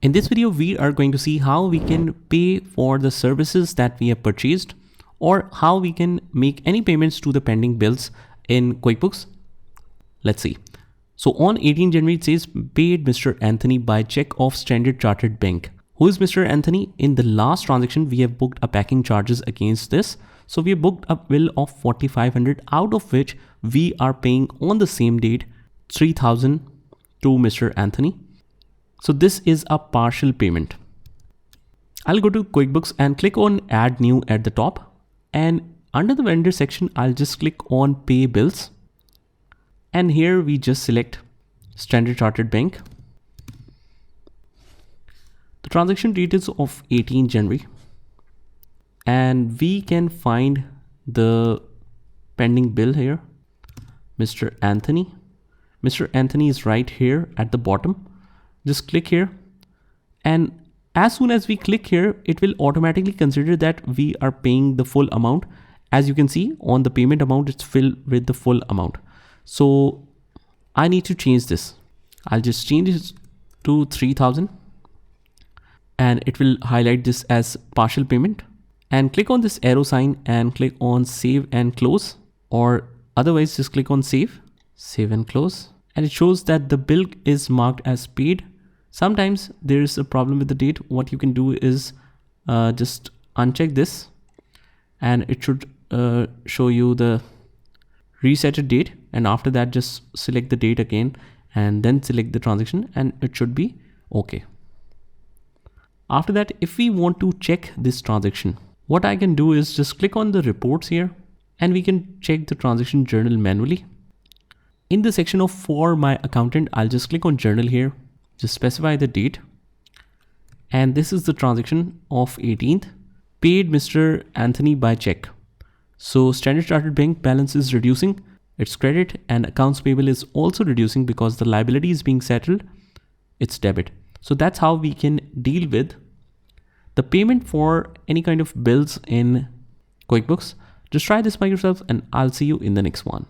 In this video, we are going to see how we can pay for the services that we have purchased or how we can make any payments to the pending bills in QuickBooks. Let's see. So on 18 January, it says paid Mr. Anthony by check of Standard Chartered Bank. Who is Mr. Anthony? In the last transaction, we have booked a packing charges against this. So we have booked a bill of 4,500, out of which we are paying on the same date 3,000 to Mr. Anthony. So this is a partial payment. I'll go to QuickBooks and click on Add New at the top. And under the vendor section, I'll just click on Pay Bills. And here we just select Standard Chartered Bank. The transaction date is of 18 January. And we can find the pending bill here, Mr. Anthony. Mr. Anthony is right here at the bottom. Just click here. And as soon as we click here, it will automatically consider that we are paying the full amount. As you can see on the payment amount, it's filled with the full amount. So I need to change this. I'll just change it to 3,000 and it will highlight this as partial payment. And click on this arrow sign and click on save and close, or otherwise just click on save and close. And it shows that the bill is marked as paid. Sometimes there is a problem with the date. What you can do is just uncheck this and it should show you the resetted date. And after that, just select the date again and then select the transaction and it should be okay. After that, if we want to check this transaction, what I can do is just click on the reports here and we can check the transaction journal manually. In the section of For My Accountant, I'll just click on journal here, just specify the date. And this is the transaction of 18th, paid Mr. Anthony by check. So Standard Chartered Bank balance is reducing its credit and accounts payable is also reducing because the liability is being settled, it's debit. So that's how we can deal with the payment for any kind of bills in QuickBooks. Just try this by yourself and I'll see you in the next one.